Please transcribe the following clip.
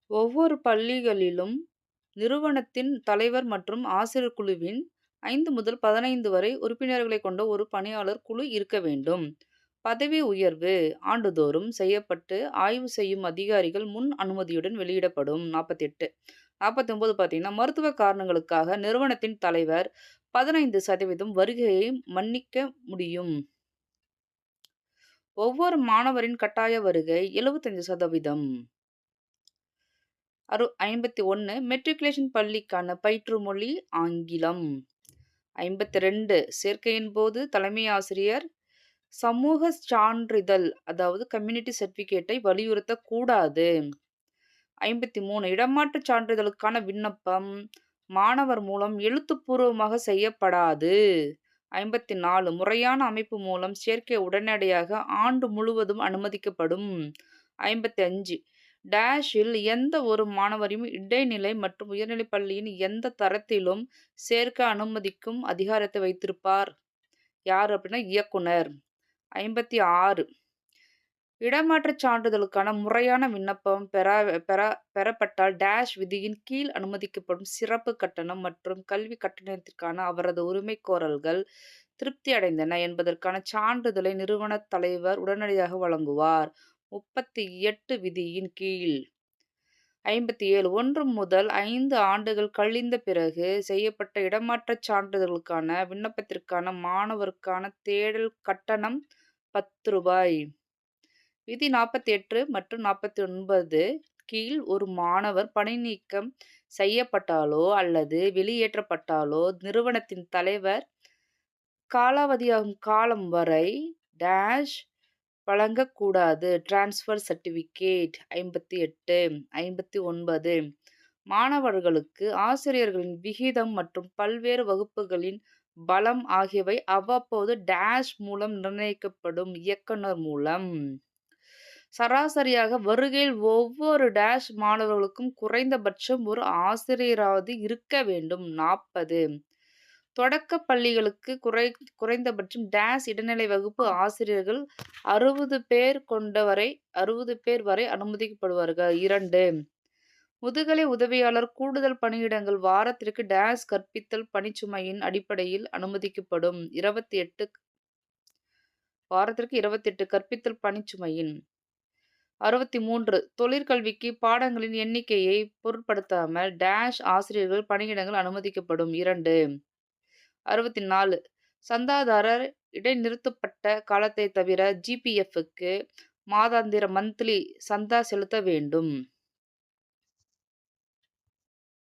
ஒவ்வொரு பள்ளிகளிலும் நிறுவனத்தின் தலைவர் மற்றும் ஆசிரியர் குழுவின் 5 முதல் 15 வரை உறுப்பினர்களைக் கொண்ட ஒரு பணியாளர் குழு இருக்க வேண்டும். பதவி உயர்வு ஆண்டுதோறும் செய்யப்பட்டு ஆய்வு செய்யும் அதிகாரிகள் முன் அனுமதியுடன் வெளியிடப்படும். 48. 49 பார்த்தீங்கன்னா, மருத்துவ காரணங்களுக்காக நிறுவனத்தின் தலைவர் 15% வருகையை மன்னிக்க முடியும். ஒவ்வொரு மாணவரின் கட்டாய வருகை 75%. 51 மெட்ரிகுலேஷன் பள்ளிக்கான பயிற்று மொழி ஆங்கிலம். 52 சேர்க்கையின் போது தலைமை ஆசிரியர் சமூக சான்றிதழ் அதாவது கம்யூனிட்டி சர்டிபிகேட்டை வலியுறுத்தக்கூடாது. 53 இடமாற்று சான்றிதழுக்கான விண்ணப்பம் மாணவர் மூலம் எழுத்துப்பூர்வமாக செய்யப்படாது. 54 முறையான அமைப்பு மூலம் சேர்க்கை உடனடியாக ஆண்டு முழுவதும் அனுமதிக்கப்படும். 55 டேஷில் எந்த ஒரு மாணவரையும் இடைநிலை மற்றும் உயர்நிலைப் பள்ளியின் எந்த தரத்திலும் சேர்க்க அனுமதிக்கும் அதிகாரத்தை வைத்திருப்பார் யார் அப்படின்னா இயக்குனர். 56 இடமாற்றச் சான்றிதழுக்கான முறையான விண்ணப்பம் பெறப்பட்டால் டேஷ் விதியின் கீழ் அனுமதிக்கப்படும் சிறப்பு கட்டணம் மற்றும் கல்வி கட்டணத்திற்கான அவரது உரிமைகோரல்கள் திருப்தி அடைந்தன என்பதற்கான சான்றிதழை நிறுவனத் தலைவர் உடனடியாக வழங்குவார். 38 விதியின் கீழ். 57 1 முதல் 5 ஆண்டுகள் கழிந்த பிறகு செய்யப்பட்ட இடமாற்றச் சான்றிதழ்களுக்கான விண்ணப்பத்திற்கான மாணவருக்கான தேடல் கட்டணம் ரூ. 10. விதி 48 மற்றும் 49 கீழ் ஒரு மாணவர் பணிநீக்கம் செய்யப்பட்டாலோ அல்லது வெளியேற்றப்பட்டாலோ நிறுவனத்தின் தலைவர் காலாவதியாகும் காலம் வரை டேஷ் வழங்கக்கூடாது. Transfer certificate. 58 59 மாணவர்களுக்கு ஆசிரியர்களின் விகிதம் மற்றும் பல்வேறு வகுப்புகளின் பலம் ஆகியவை அவ்வப்போது டேஷ் மூலம் நிர்ணயிக்கப்படும். இயக்குனர் மூலம். சராசரியாக வருகையில் ஒவ்வொரு டேஷ் மாணவர்களுக்கும் குறைந்தபட்சம் ஒரு ஆசிரியராவது இருக்க வேண்டும். 40 தொடக்கப் பள்ளிகளுக்கு குறைந்தபட்சம் டேஷ் இடைநிலை வகுப்பு ஆசிரியர்கள் 60 பேர் வரை அனுமதிக்கப்படுவார்கள். 2 முதுகலை உதவியாளர் கூடுதல் பணியிடங்கள் வாரத்திற்கு டேஷ் கற்பித்தல் பணிச்சுமையின் அடிப்படையில் அனுமதிக்கப்படும். 28 வாரத்திற்கு 28 கற்பித்தல் பணிச்சுமையின். 63 தொழிற்கல்விக்கு பாடங்களின் எண்ணிக்கையை பொருட்படுத்தாமல் டேஷ் ஆசிரியர்கள் பணியிடங்கள் அனுமதிக்கப்படும். 2 64 சந்தாதாரர் இடைநிறுத்தப்பட்ட காலத்தை தவிர ஜிபிஎஃப்க்கு மாதாந்திர சந்தா செலுத்த வேண்டும்.